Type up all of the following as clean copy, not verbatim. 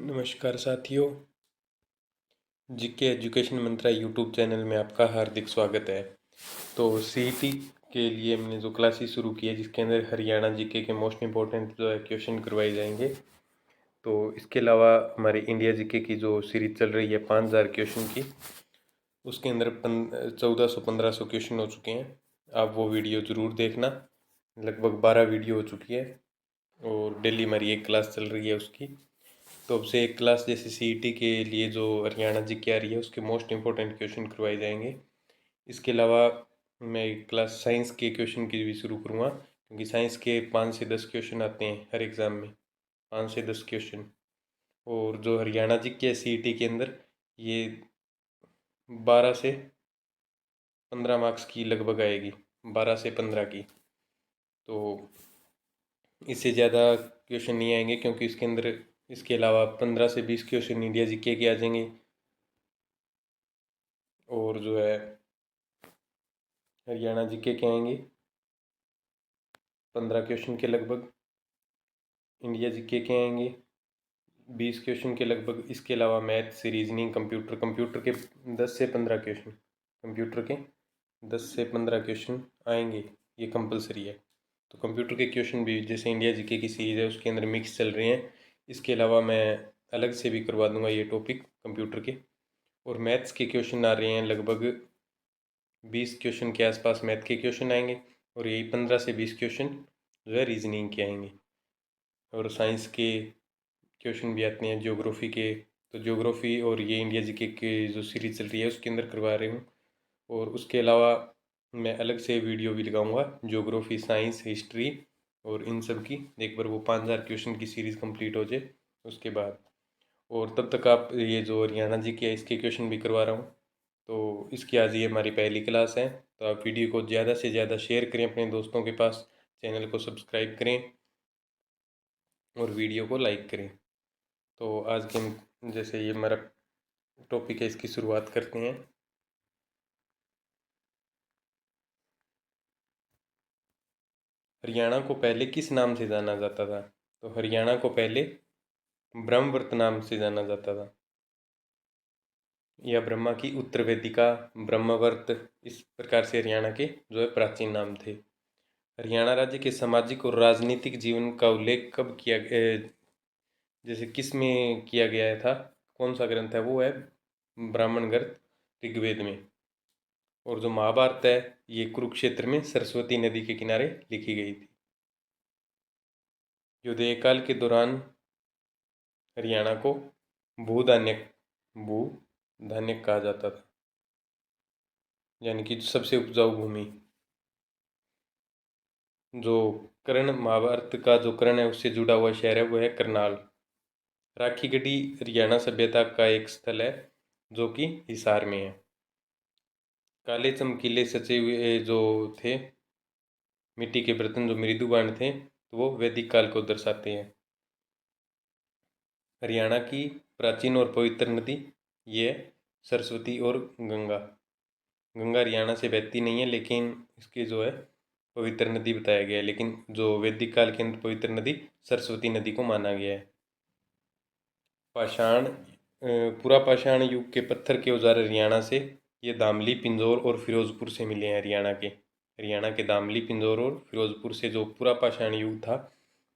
नमस्कार साथियों। GK education मंत्रा YouTube channel में आपका हार्दिक स्वागत है। तो सीईटी के लिए हमने जो क्लासेस शुरू की है जिसके अंदर हरियाणा जीके के मोस्ट इम्पोर्टेंट जो है क्वेश्चन करवाए जाएंगे। तो इसके अलावा हमारी इंडिया जीके की जो सीरीज चल रही है 5000 क्वेश्चन की, उसके अंदर 1400-1500 क्वेश्चन हो चुके हैं। आप वो वीडियो ज़रूर देखना। लगभग 12 वीडियो हो चुकी है और डेली हमारी एक क्लास चल रही है उसकी। तो अब से एक क्लास जैसे सीईटी के लिए जो हरियाणा जीके आ रही है उसके मोस्ट इम्पोर्टेंट क्वेश्चन करवाए जाएंगे। इसके अलावा मैं एक क्लास साइंस के क्वेश्चन की भी शुरू करूँगा, क्योंकि साइंस के 5 से 10 क्वेश्चन आते हैं हर एग्ज़ाम में, 5 से 10 क्वेश्चन। और जो हरियाणा जीके है सीईटी के अंदर, ये 12 से 15 मार्क्स की लगभग आएगी, 12 से 15 की। तो इससे ज़्यादा क्वेश्चन नहीं आएंगे, क्योंकि इसके अंदर इसके अलावा 15 से 20 क्वेश्चन इंडिया जीके के आ जाएंगे। और जो है हरियाणा जीके के आएंगे 15 क्वेश्चन के लगभग, इंडिया जीके के आएंगे 20 क्वेश्चन के लगभग। इसके अलावा मैथ्स, रीजनिंग, कंप्यूटर के 10 से 15 क्वेश्चन, कंप्यूटर के 10 से 15 क्वेश्चन आएंगे, ये कंपलसरी है। तो कंप्यूटर के क्वेश्चन भी जैसे इंडिया जीके की सीरीज़ है उसके अंदर मिक्स चल रहे हैं। इसके अलावा मैं अलग से भी करवा दूंगा ये टॉपिक कंप्यूटर के। और मैथ्स के क्वेश्चन आ रहे हैं लगभग 20 क्वेश्चन के आसपास मैथ के क्वेश्चन आएंगे, और यही 15 से 20 क्वेश्चन जो है रीजनिंग के आएंगे। और साइंस के क्वेश्चन भी आते हैं, ज्योग्राफी के। तो ज्योग्राफी और ये इंडिया जीके के जो सीरीज चल रही है उसके अंदर करवा रही हूँ। और उसके अलावा मैं अलग से वीडियो भी लगाऊंगा ज्योग्राफी, साइंस, हिस्ट्री और इन सब की, एक बार वो 5000 क्वेश्चन की सीरीज़ कंप्लीट हो जाए उसके बाद। और तब तक आप ये जो हरियाणा जी के इसके क्वेश्चन भी करवा रहा हूँ। तो इसकी आज ये हमारी पहली क्लास है। तो आप वीडियो को ज़्यादा से ज़्यादा शेयर करें अपने दोस्तों के पास, चैनल को सब्सक्राइब करें और वीडियो को लाइक करें। तो आज के हम जैसे ये हमारा टॉपिक है इसकी शुरुआत करते हैं। हरियाणा को पहले किस नाम से जाना जाता था? तो हरियाणा को पहले ब्रह्मवर्त नाम से जाना जाता था, या ब्रह्मा की उत्तर वेदिका, ब्रह्मवर्त, इस प्रकार से हरियाणा के जो है प्राचीन नाम थे। हरियाणा राज्य के सामाजिक और राजनीतिक जीवन का उल्लेख कब किया जैसे किस में किया गया था? कौन सा ग्रंथ है? वो है ब्राह्मण ग्रंथ ऋग्वेद में। और जो महाभारत है ये कुरुक्षेत्र में सरस्वती नदी के किनारे लिखी गई थी। युद्धय काल के दौरान हरियाणा को भूधान्य भूधान्य कहा जाता था, यानी कि सबसे उपजाऊ भूमि। जो कर्ण, महाभारत का जो कर्ण है उससे जुड़ा हुआ शहर है वो है करनाल। राखी गढ़ी हरियाणा सभ्यता का एक स्थल है जो कि हिसार में है। काले चमकीले सचे हुए जो थे मिट्टी के बर्तन, जो मृदुबान थे, तो वो वैदिक काल को दर्शाते हैं। हरियाणा की प्राचीन और पवित्र नदी ये है सरस्वती और गंगा। गंगा हरियाणा से बहती नहीं है, लेकिन इसकी जो है पवित्र नदी बताया गया है। लेकिन जो वैदिक काल के अंदर पवित्र नदी सरस्वती नदी को माना गया है। पाषाण पूरा पाषाण युग के पत्थर के औजार हरियाणा से, ये दामली, पिंजौर और फिरोजपुर से मिले हैं। हरियाणा के दामली, पिंजौर और फिरोजपुर से जो पूरा पाषाण युग था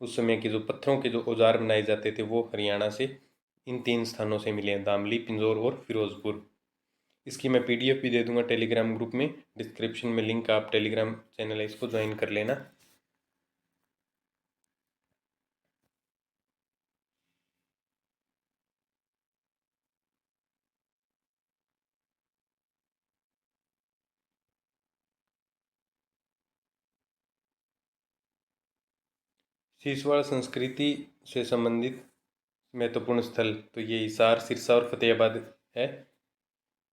उस समय के जो पत्थरों के जो औजार बनाए जाते थे वो हरियाणा से इन 3 स्थानों से मिले हैं, दामली, पिंजौर और फिरोजपुर। इसकी मैं पीडीएफ भी दे दूंगा टेलीग्राम ग्रुप में, डिस्क्रिप्शन में लिंक, आप टेलीग्राम चैनल है इसको ज्वाइन कर लेना। सीसवाड़ संस्कृति से संबंधित महत्वपूर्ण स्थल, तो ये हिसार, सिरसा और फतेहाबाद है।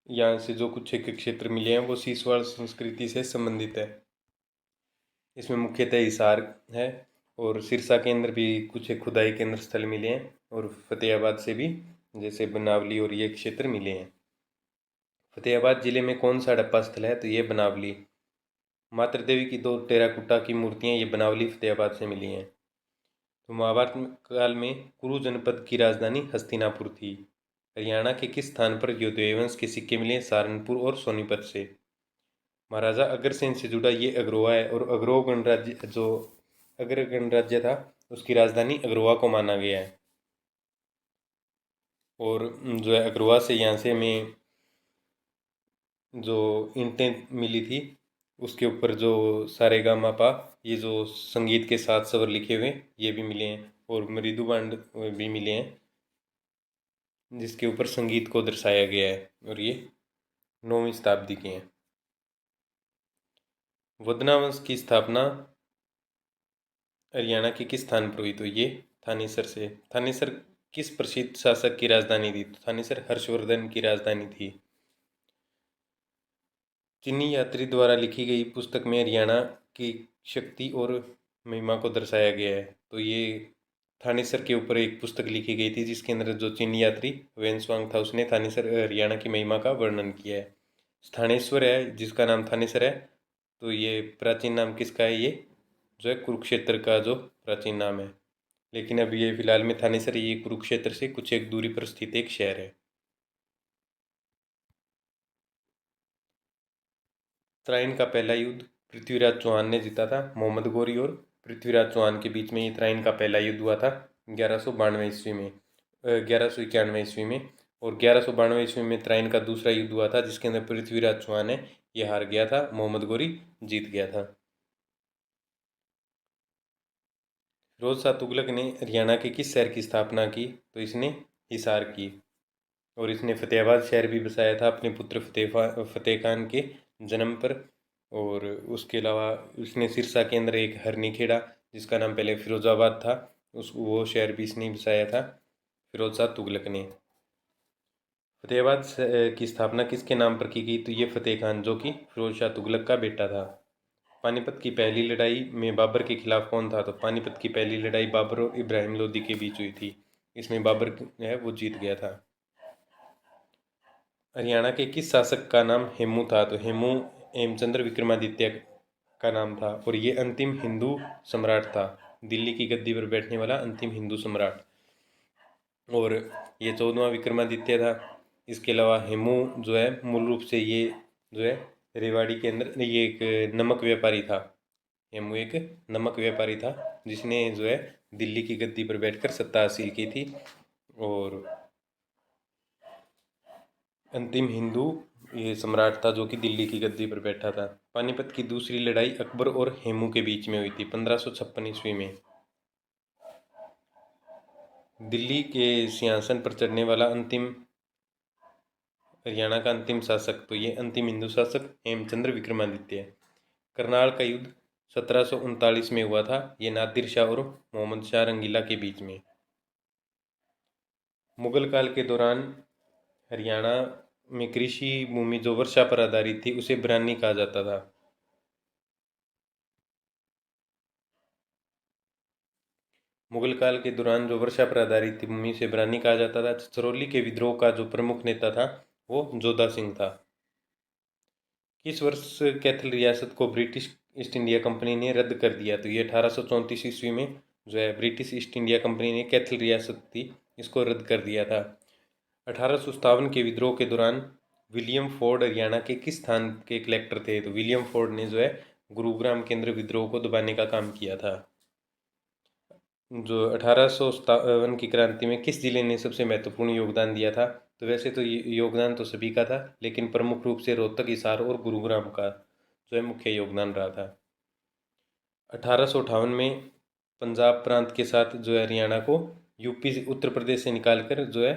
यहाँ से जो कुछ एक क्षेत्र मिले हैं वो सीसवाड़ संस्कृति से संबंधित है। इसमें मुख्यतः हिसार है, और सिरसा के अंदर भी कुछ एक खुदाई केंद्र स्थल मिले हैं, और फतेहाबाद से भी जैसे बनावली और ये क्षेत्र मिले हैं। फतेहाबाद जिले में कौन सा हड़प्पा स्थल है? तो ये बनावली। मातृ देवी की 2 टेराकोटा की मूर्तियाँ ये बनावली फतेहाबाद से मिली हैं। तो महाभारत काल में कुरु जनपद की राजधानी हस्तिनापुर थी। हरियाणा के किस स्थान पर यौधेय वंश के सिक्के मिले? सहारनपुर और सोनीपत से। महाराजा अग्रसेन से जुड़ा ये अग्रवा है और अग्रव गणराज्य जो अग्र गणराज्य था उसकी राजधानी अग्रवा को माना गया है। और जो है अग्रवा से यहाँ से हमें जो ईंटें मिली थी उसके ऊपर जो सारेगामापा ये जो संगीत के सात स्वर लिखे हुए ये भी मिले हैं और मृदुबांड भी मिले हैं जिसके ऊपर संगीत को दर्शाया गया है और ये 9वीं शताब्दी के हैं। वदना वंश की स्थापना हरियाणा के किस स्थान पर हुई? तो ये थानेसर से। थानेसर किस प्रसिद्ध शासक की राजधानी थी? तो थानेसर हर्षवर्धन की राजधानी थी। चीनी यात्री द्वारा लिखी गई पुस्तक में हरियाणा की शक्ति और महिमा को दर्शाया गया है। तो ये थानेसर के ऊपर एक पुस्तक लिखी गई थी जिसके अंदर जो चीनी यात्री वेन्सवांग था उसने थानेसर हरियाणा की महिमा का वर्णन किया है। स्थानेश्वर है जिसका नाम थानेसर है तो ये प्राचीन नाम किसका है? ये जो है कुरुक्षेत्र का जो प्राचीन नाम है, लेकिन अब ये फिलहाल में थानेसर ये कुरुक्षेत्र से कुछ एक दूरी पर स्थित एक शहर है। त्राइन का पहला युद्ध पृथ्वीराज चौहान ने जीता था। मोहम्मद गौरी और पृथ्वीराज चौहान के बीच में ये त्राइन का पहला युद्ध हुआ था 1192 ईस्वी में 1191 ईस्वी में। और 1192 ईस्वी में त्राइन का दूसरा युद्ध हुआ था जिसके अंदर पृथ्वीराज चौहान है ये हार गया था, मोहम्मद गौरी जीत गया था। फिरोज शाह तुगलक ने हरियाणा के किस शहर की स्थापना की? तो इसने हिसार की। और इसने फतेहाबाद शहर भी बसाया था अपने पुत्र फतेह खान के जन्म पर। और उसके अलावा उसने सिरसा के अंदर एक हरनीखेड़ा जिसका नाम पहले फिरोजाबाद था उस वो शहर भी इसने बसाया था फिरोज शाह तुगलक ने। फतेहाबाद की स्थापना किसके नाम पर की गई? तो ये फतेह खान जो कि फिरोज शाह तुगलक का बेटा था। पानीपत की पहली लड़ाई में बाबर के खिलाफ कौन था? तो पानीपत की पहली लड़ाई बाबर और इब्राहिम लोदी के बीच हुई थी। इसमें बाबर है वो जीत गया था। हरियाणा के किस शासक का नाम हेमू था? तो हेमू हेमचंद्र विक्रमादित्य का नाम था और ये अंतिम हिंदू सम्राट था, दिल्ली की गद्दी पर बैठने वाला अंतिम हिंदू सम्राट। और ये 14वां विक्रमादित्य था। इसके अलावा हेमू जो है मूल रूप से ये जो है रेवाड़ी के अंदर ये एक नमक व्यापारी था। हेमू एक नमक व्यापारी था जिसने जो है दिल्ली की गद्दी पर बैठकर सत्ता हासिल की थी और अंतिम हिंदू ये सम्राट था जो कि दिल्ली की गद्दी पर बैठा था। पानीपत की दूसरी लड़ाई अकबर और हेमू के बीच में हुई थी 1556 ईस्वी में। दिल्ली के सिंहासन पर चढ़ने वाला अंतिम हरियाणा का अंतिम शासक तो ये अंतिम हिंदू शासक हेमचंद्र विक्रमादित्य है। करनाल का युद्ध 1739 में हुआ था, ये नादिर शाह और मोहम्मद शाह रंगीला के बीच में। मुगल काल के दौरान हरियाणा में कृषि भूमि जो वर्षा पर आधारित थी उसे ब्राह्मणी कहा जाता था। मुगल काल के दौरान जो वर्षा पर आधारित थी भूमि से ब्राह्मणी कहा जाता था। छछरौली के विद्रोह का जो प्रमुख नेता था वो जोधा सिंह था। किस वर्ष कैथल रियासत को ब्रिटिश ईस्ट इंडिया कंपनी ने रद्द कर दिया? तो ये 1834 ईस्वी में जो है ब्रिटिश ईस्ट इंडिया कंपनी ने कैथल रियासत थी इसको रद्द कर दिया था। 1857 के विद्रोह के दौरान विलियम फोर्ड हरियाणा के किस स्थान के कलेक्टर थे? तो विलियम फोर्ड ने जो है गुरुग्राम के अंदर विद्रोह को दबाने का काम किया था। जो 1857 की क्रांति में किस जिले ने सबसे महत्वपूर्ण योगदान दिया था? तो वैसे तो योगदान तो सभी का था लेकिन प्रमुख रूप से रोहतक, हिसार और गुरुग्राम का जो है मुख्य योगदान रहा था। 1858 में पंजाब प्रांत के साथ जो है हरियाणा को यूपी से उत्तर प्रदेश से निकालकर जो है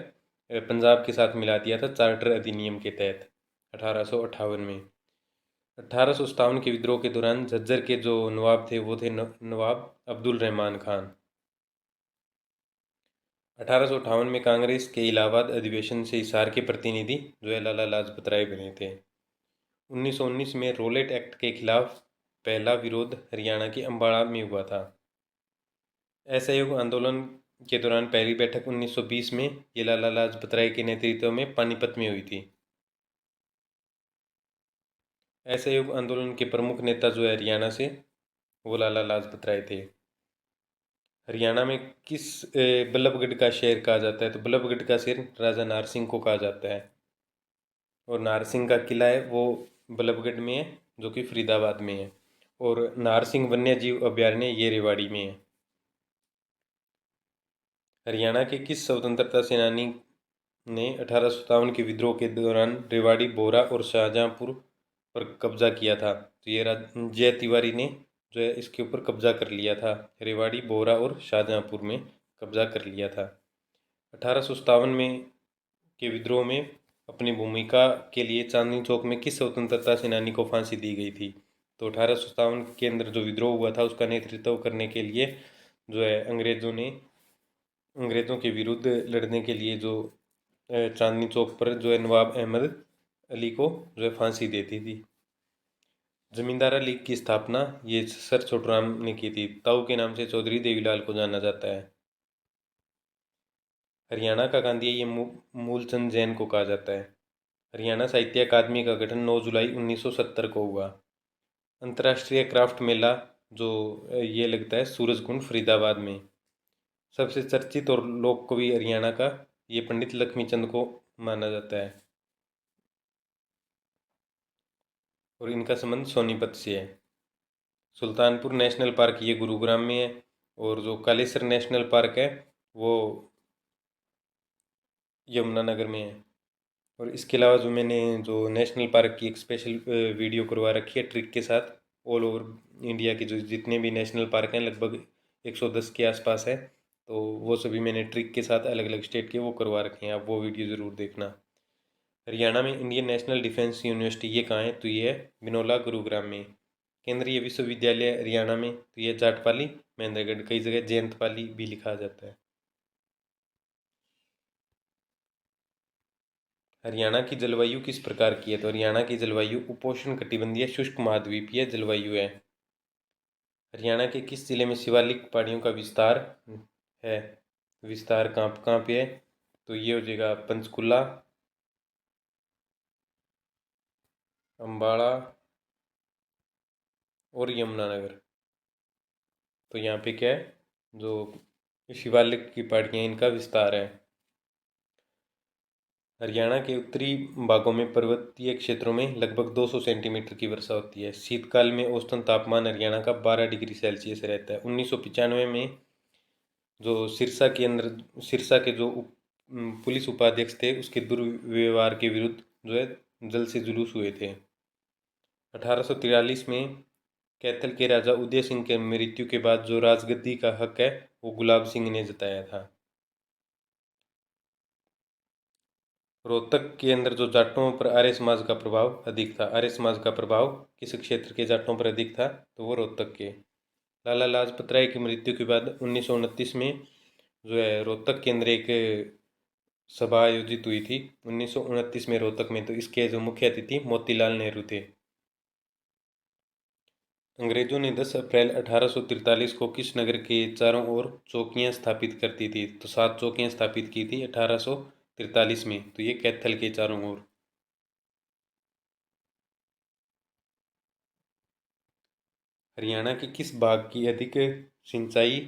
पंजाब के साथ मिला दिया था चार्टर अधिनियम के तहत 1858 में। 1857 के विद्रोह के दौरान झज्जर के जो नवाब थे वो थे नवाब अब्दुल रहमान खान। 1858 में कांग्रेस के इलाहाबाद अधिवेशन से हिसार के प्रतिनिधि जो है लाला लाजपत राय बने थे। 1919 में रोलेट एक्ट के खिलाफ पहला विरोध हरियाणा के अम्बाड़ा में हुआ था। असहयोग आंदोलन के दौरान पहली बैठक 1920 में ये लाला लाजपत राय के नेतृत्व में पानीपत में हुई थी। असहयोग आंदोलन के प्रमुख नेता जो है हरियाणा से वो लाला लाजपत राय थे। हरियाणा में किस बल्लभगढ़ का शहर कहा जाता है? तो बल्लभगढ़ का शहर राजा नारसिंह को कहा जाता है। और नारसिंह का किला है वो बल्लभगढ़ में है, जो कि फरीदाबाद में है। और नारसिंह वन्य जीव अभयारण्य ये रेवाड़ी में है। हरियाणा के किस स्वतंत्रता सेनानी ने 1857 के विद्रोह के दौरान रेवाड़ी, बोरा और शाहजहांपुर पर कब्जा किया था? तो ये जय तिवारी ने जो है इसके ऊपर कब्जा कर लिया था। रेवाड़ी, बोरा और शाहजहांपुर में कब्जा कर लिया था। 1857 में के विद्रोह में अपनी भूमिका के लिए चांदनी चौक में किस स्वतंत्रता सेनानी को फांसी दी गई थी? तो 1857 के अंदर जो विद्रोह हुआ था उसका नेतृत्व करने के लिए जो है अंग्रेज़ों के विरुद्ध लड़ने के लिए जो चांदनी चौक पर जो है नवाब अहमद अली को जो है फांसी देती थी। जमींदारा लीग की स्थापना ये सर छोटूराम ने की थी। ताऊ के नाम से चौधरी देवीलाल को जाना जाता है। हरियाणा का गांधी ये मूलचंद जैन को कहा जाता है। हरियाणा साहित्य अकादमी का गठन 9 जुलाई 1970 को हुआ। अंतर्राष्ट्रीय क्राफ्ट मेला जो ये लगता है सूरजकुंड फरीदाबाद में। सबसे चर्चित और लोक कवि हरियाणा का ये पंडित लक्ष्मीचंद को माना जाता है। और इनका संबंध सोनीपत से है। सुल्तानपुर नेशनल पार्क ये गुरुग्राम में है। और जो कालेसर नेशनल पार्क है वो यमुनानगर में है। और इसके अलावा जो मैंने जो नेशनल पार्क की एक स्पेशल वीडियो करवा रखी है ट्रिक के साथ, ऑल ओवर इंडिया के जो जितने भी नेशनल पार्क हैं लगभग 110 के आसपास है, तो वो सभी मैंने ट्रिक के साथ अलग अलग स्टेट के वो करवा रखे हैं। आप वो वीडियो ज़रूर देखना। हरियाणा में इंडियन नेशनल डिफेंस यूनिवर्सिटी ये कहाँ है? तो ये है बिनोला, गुरुग्राम में। केंद्रीय विश्वविद्यालय हरियाणा में तो ये जाटपाली, महेंद्रगढ़, कई जगह जयंतपाली भी लिखा जाता है। हरियाणा की जलवायु किस प्रकार की है? तो हरियाणा की जलवायु उपोष्ण कटिबंधीय शुष्क महाद्वीपीय जलवायु है। हरियाणा के किस जिले में शिवालिक पहाड़ियों का विस्तार है? विस्तार कहाँ कहाँ पे है? तो ये हो जाएगा पंचकुला, अम्बाड़ा और यमुनानगर। तो यहाँ पे क्या है, जो शिवालिक की पहाड़ियाँ इनका विस्तार है। हरियाणा के उत्तरी भागों में पर्वतीय क्षेत्रों में लगभग 200 सेंटीमीटर की वर्षा होती है। शीतकाल में औसतन तापमान हरियाणा का 12 डिग्री सेल्सियस रहता है। 1995 में जो सिरसा के जो पुलिस उपाध्यक्ष थे उसके दुर्व्यवहार के विरुद्ध जो है जल से जुलूस हुए थे। 1843 में कैथल के राजा उदय सिंह के मृत्यु के बाद जो राजगद्दी का हक है वो गुलाब सिंह ने जताया था। रोहतक के अंदर जो जाटों पर आर्य समाज का प्रभाव अधिक था, आर्य समाज का प्रभाव किस क्षेत्र के जाटों पर अधिक था? तो वो रोहतक के। लाला लाजपत राय की मृत्यु के बाद 1929 में जो है रोहतक के अंदर एक सभा आयोजित हुई थी 1929 में रोहतक में। तो इसके जो मुख्य अतिथि मोतीलाल नेहरू थे। अंग्रेजों ने 10 अप्रैल 1843 को किस नगर के चारों ओर चौकियां स्थापित कर दी थी? तो 7 चौकियां स्थापित की थी 1843 में। तो ये कैथल के चारों ओर। हरियाणा के किस भाग की अधिक सिंचाई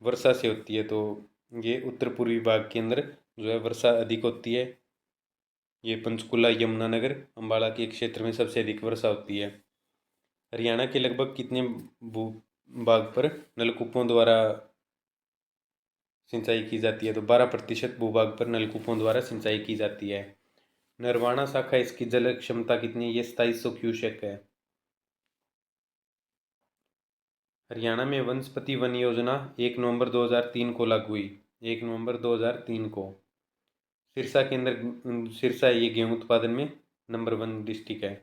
वर्षा से होती है? तो ये उत्तर पूर्वी भाग के अंदर जो है वर्षा अधिक होती है। ये पंचकुला, यमुनानगर, अम्बाला के क्षेत्र में सबसे अधिक वर्षा होती है। हरियाणा के लगभग कितने भू भाग पर नलकूपों द्वारा सिंचाई की जाती है? तो 12% भूभाग पर नलकूपों द्वारा सिंचाई की जाती है। नरवाना शाखा इसकी जल क्षमता कितनी है? ये 2700 क्यूसेक है। हरियाणा में वनस्पति वन योजना 1 नवंबर 2003 को लागू हुई। 1 नवंबर 2003 को। सिरसा के अंदर सिरसा ये गेहूं उत्पादन में नंबर 1 डिस्ट्रिक्ट है।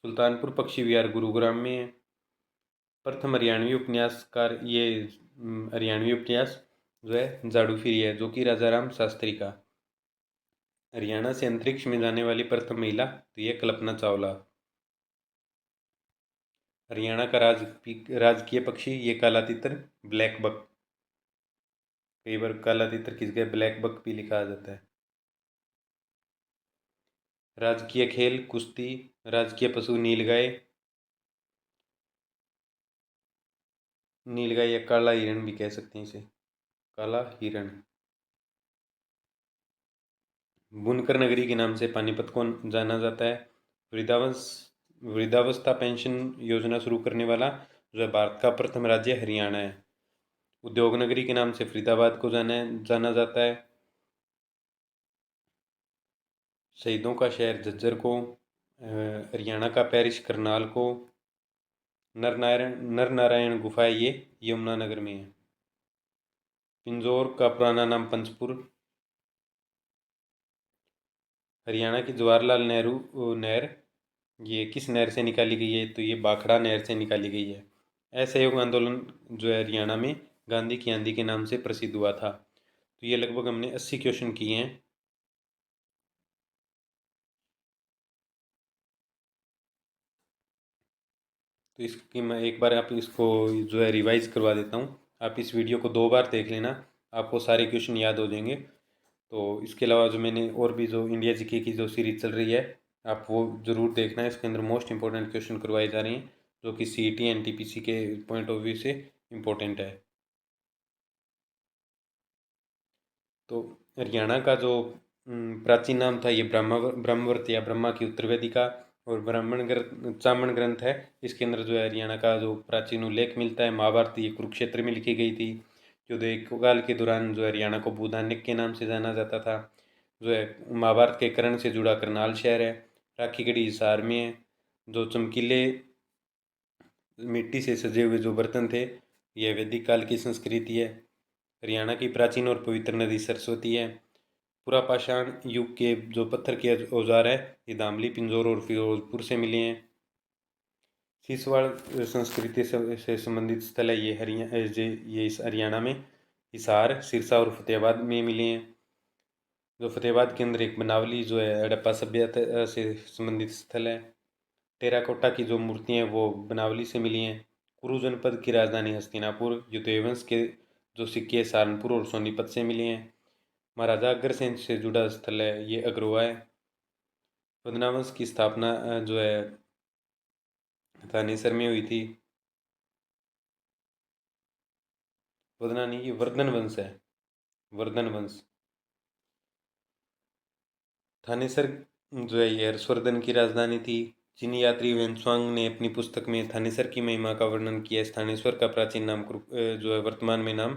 सुल्तानपुर पक्षी विहार गुरुग्राम में है। प्रथम हरियाणवी उपन्यासकार ये हरियाणवी उपन्यास जो है जादू फिरी है, जो कि राजा राम शास्त्री का। हरियाणा से अंतरिक्ष में जाने वाली प्रथम महिला तो ये कल्पना चावला। हरियाणा का राजकीय पक्षी ये काला तितर, ब्लैक बक। कई बार काला तितर किस गए ब्लैक बक भी लिखा जाता है। राजकीय खेल कुश्ती। राजकीय पशु नीलगाय। नीलगाय या काला हिरण भी कह सकते हैं इसे, काला हिरण। बुनकर नगरी के नाम से पानीपत को जाना जाता है। वृद्धावस वृद्धावस्था पेंशन योजना शुरू करने वाला जो है भारत का प्रथम राज्य हरियाणा है। उद्योग नगरी के नाम से फरीदाबाद को जाना जाता है। शहीदों का शहर झज्जर को, हरियाणा का पेरिस करनाल को। नर नारायण गुफा ये यमुनानगर में है। पिंजौर का पुराना नाम पंचपुर। हरियाणा की जवाहरलाल नेहरू नहर ये किस नहर से निकाली गई है? तो ये भाखड़ा नहर से निकाली गई है। असहयोग आंदोलन जो है हरियाणा में गांधी की आंधी के नाम से प्रसिद्ध हुआ था। तो ये लगभग हमने 80 क्वेश्चन किए हैं। तो इसकी मैं एक बार आप इसको जो है रिवाइज करवा देता हूँ। आप इस वीडियो को 2 बार देख लेना, आपको सारे क्वेश्चन याद हो जाएंगे। तो इसके अलावा जो मैंने और भी जो इंडिया जीके की जो सीरीज चल रही है आप वो ज़रूर देखना है। इसके अंदर मोस्ट इंपॉर्टेंट क्वेश्चन करवाए जा रहे हैं जो कि सीईटी एनटीपीसी के पॉइंट ऑफ व्यू से इम्पोर्टेंट है। तो हरियाणा का जो प्राचीन नाम था ये ब्रह्मवर्त या ब्रह्मा की उत्तरवेदिका और चामण ग्रंथ है। इसके अंदर जो है हरियाणा का जो प्राचीन उल्लेख मिलता है। महाभारत ये कुरुक्षेत्र में लिखी गई थी। युद्ध काल के दौरान जो हरियाणा को भूदानिक के नाम से जाना जाता था। जो है महाभारत के कर्ण से जुड़ा करनाल शहर है। राखी गढ़ी हिसार में है। जो चमकीले मिट्टी से सजे हुए जो बर्तन थे यह वैदिक काल की संस्कृति है। हरियाणा की प्राचीन और पवित्र नदी सरस्वती है। पुरापाषाण युग के जो पत्थर के औजार है ये दामली, पिंजौर और फिरोजपुर से मिले हैं। सिसवाड़ संस्कृति से संबंधित स्थल है ये इस हरियाणा में हिसार, सिरसा और फतेहाबाद में मिले हैं। जो फतेहाबाद के अंदर एक बनावली जो है हड़प्पा सभ्यता से संबंधित स्थल है। टेराकोटा की जो मूर्तियाँ हैं वो बनावली से मिली हैं। कुरु जनपद की राजधानी हस्तिनापुर। युद्धवंश के जो सिक्के सहारनपुर और सोनीपत से मिले हैं। महाराजा अग्रसेन से जुड़ा स्थल है ये अग्रवा है। पद्मावंश की स्थापना जो है थानेसर में हुई थी। पदना नहीं, ये वर्धन वंश है, वर्धन वंश। थानेसर जो है ये हर्षवर्धन की राजधानी थी। चीनी यात्री वेन्सवांग ने अपनी पुस्तक में थानेसर की महिमा का वर्णन किया। थानेश्वर का प्राचीन नाम जो है वर्तमान में नाम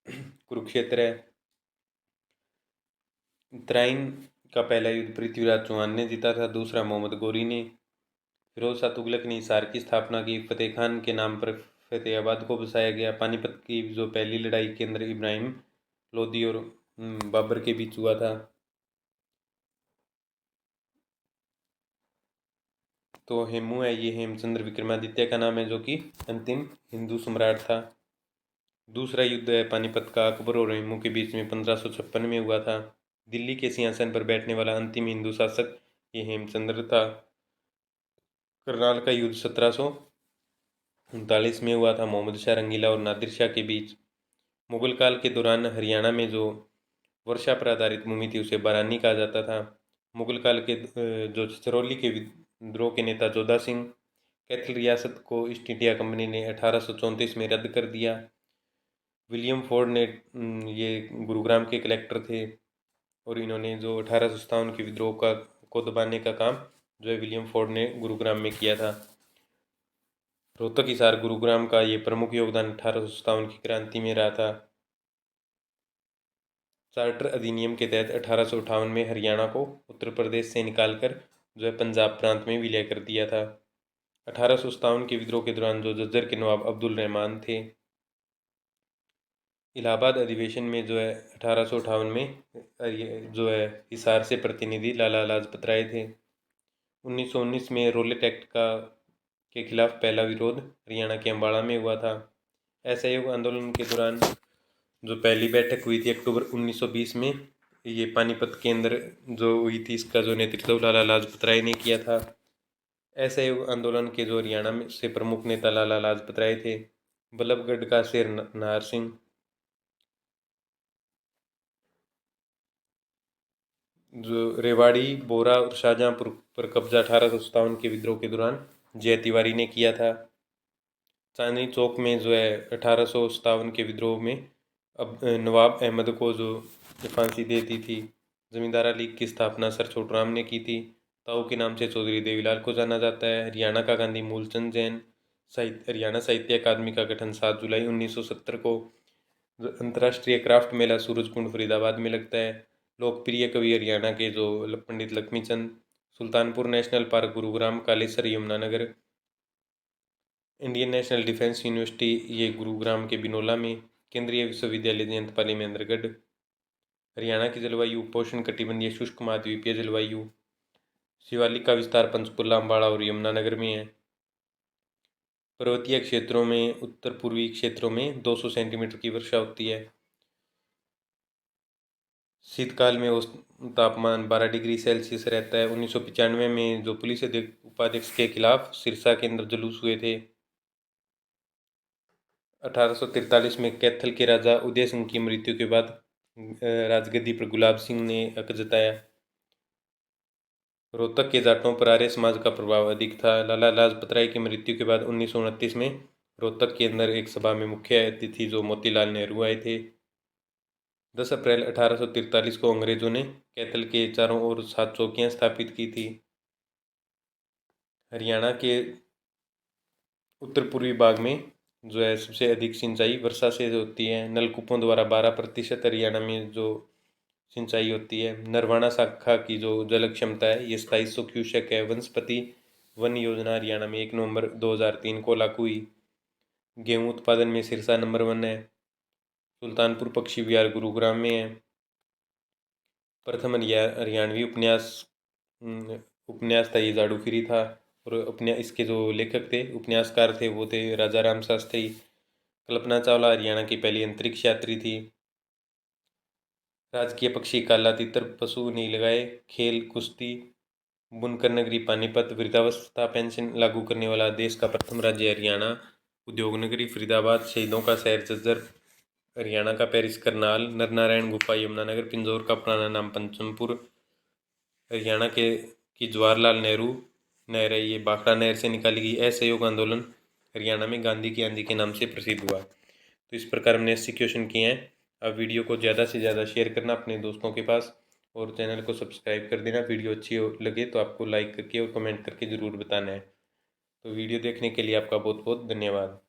कुरुक्षेत्र है। उत्तरायण का पहला युद्ध पृथ्वीराज चौहान ने जीता था, दूसरा मोहम्मद गौरी ने। फिरोज शाह तुगलक ने हिसार की स्थापना की। फतेह खान के नाम पर फतेहाबाद को बसाया गया। पानीपत की जो पहली लड़ाई के अंदर इब्राहिम लोदी और बाबर के बीच हुआ था। तो हेमू है ये हेमचंद्र विक्रमादित्य का नाम है जो कि अंतिम हिंदू सम्राट था। दूसरा युद्ध है पानीपत का अकबर और हेमू के बीच में 1556 में हुआ था। दिल्ली के सिंहासन पर बैठने वाला अंतिम हिंदू शासक ये हेमचंद्र था। करनाल का युद्ध 1739 में हुआ था मोहम्मद शाह रंगीला और नादिर शाह के बीच। मुगल काल के दौरान हरियाणा में जो वर्षा पर आधारित भूमि थी उसे बारानी कहा जाता था। मुगल काल के जो छछरौली के विद्रोह के नेता जोधा सिंह कैथल रियासत को ईस्ट इंडिया कंपनी ने 1834 में रद्द कर दिया। विलियम फोर्ड ने ये गुरुग्राम के कलेक्टर थे और इन्होंने जो 1857 के विद्रोह को दबाने का काम जो है विलियम फोर्ड ने गुरुग्राम में किया था। रोहतक हिसार गुरुग्राम का ये प्रमुख योगदान 1857 की क्रांति में रहा था। चार्टर अधिनियम के तहत 1858 में हरियाणा को उत्तर प्रदेश से निकालकर जो है पंजाब प्रांत में विलय कर दिया था। 1857 के विद्रोह के दौरान जो झज्जर के नवाब अब्दुल रहमान थे। इलाहाबाद अधिवेशन में जो है 1858 में जो है हिसार से प्रतिनिधि लाला लाजपत राय थे। 1919 में रोलेट एक्ट के खिलाफ पहला विरोध हरियाणा के अम्बाड़ा में हुआ था। असहयोग आंदोलन के दौरान जो पहली बैठक हुई थी अक्टूबर 1920 में ये पानीपत के अंदर जो हुई थी इसका जो नेतृत्व लाला लाजपत राय ने किया था। असहयोग आंदोलन के जो हरियाणा में से प्रमुख नेता लाला लाजपत राय थे। बल्लभगढ़ का शेर नाहर सिंह। जो रेवाड़ी, बोरा और शाहजहांपुर पर कब्जा 1857 के विद्रोह के दौरान जय तिवारी ने किया था। चांदनी चौक में जो है 1857 के विद्रोह में अब नवाब अहमद को जो फांसी दे दी थी। जमींदारा लीग की स्थापना सर छोटूराम ने की थी। ताऊ के नाम से चौधरी देवीलाल को जाना जाता है। हरियाणा का गांधी मूलचंद जैन। हरियाणा साहित्य अकादमी का गठन 7 जुलाई 1970 को। अंतर्राष्ट्रीय क्राफ्ट मेला सूरजकुंड फरीदाबाद में लगता है। लोकप्रिय कवि हरियाणा के जो Pandit Lakshmichand. Sultanpur national park Gurugram, Kalesar Yamunanagar. Indian national defence university ये गुरुग्राम के बिनोला में। केंद्रीय विश्वविद्यालय जयंतपाली महेंद्रगढ़। हरियाणा की जलवायु उपोष्ण कटिबंधीय शुष्क महाद्वीपीय जलवायु। शिवालिक का विस्तार पंचकुला, अम्बाड़ा और यमुनानगर में है। पर्वतीय क्षेत्रों में उत्तर पूर्वी क्षेत्रों में 200 सेंटीमीटर की वर्षा होती है। शीतकाल में औसत तापमान 12 डिग्री सेल्सियस रहता है। 1995 में जो पुलिस उपाध्यक्ष के खिलाफ सिरसा के अंदर जुलूस हुए थे। 1843 में कैथल के राजा उदय सिंह की मृत्यु के बाद राजगद्दी पर गुलाब सिंह ने हक जताया। रोहतक के जाटों पर आर्य समाज का प्रभाव अधिक था। लाला लाजपत राय की मृत्यु के बाद 1929 में रोहतक के अंदर एक सभा में मुख्य अतिथि जो मोतीलाल नेहरू आए थे। 10 अप्रैल 1843 को अंग्रेजों ने कैथल के चारों ओर 7 चौकियां स्थापित की थी। हरियाणा के उत्तर पूर्वी भाग में जो है सबसे अधिक सिंचाई वर्षा से होती है। नलकूपों द्वारा 12% हरियाणा में जो सिंचाई होती है। नरवाना शाखा की जो जल क्षमता है ये 2700 क्यूसेक है। वनस्पति वन योजना हरियाणा में 1 नवंबर 2003 को लागू हुई। गेहूं उत्पादन में सिरसा नंबर 1 है। सुल्तानपुर पक्षी विहार गुरुग्राम में है। प्रथम हरियाणवी उपन्यास था ये जादू फिरी था। और इसके जो लेखक थे उपन्यासकार थे वो थे राजा राम शास्त्री। कल्पना चावला हरियाणा की पहली अंतरिक्ष यात्री थी। राजकीय पक्षी काला तितर, पशु नीलगाय। खेल कुश्ती। बुनकर नगरी पानीपत। वृद्धावस्था पेंशन लागू करने वाला देश का प्रथम राज्य हरियाणा। उद्योग नगरी फरीदाबाद। शहीदों का शहर झज्जर। हरियाणा का पेरिस करनाल। नरनारायण गुफा यमुनानगर। पिंजौर का पुराना नाम पंचमपुर। हरियाणा की जवाहरलाल नेहरू नहर है ये भाखड़ा नहर से निकाली गई। असहयोग आंदोलन हरियाणा में गांधी की आंधी के नाम से प्रसिद्ध हुआ। तो इस प्रकार हमने 80 क्वेश्चन किए हैं। अब वीडियो को ज़्यादा से ज़्यादा शेयर करना अपने दोस्तों के पास और चैनल को सब्सक्राइब कर देना। वीडियो अच्छी लगे तो आपको लाइक करके और कमेंट करके ज़रूर बताना है। तो वीडियो देखने के लिए आपका बहुत बहुत धन्यवाद।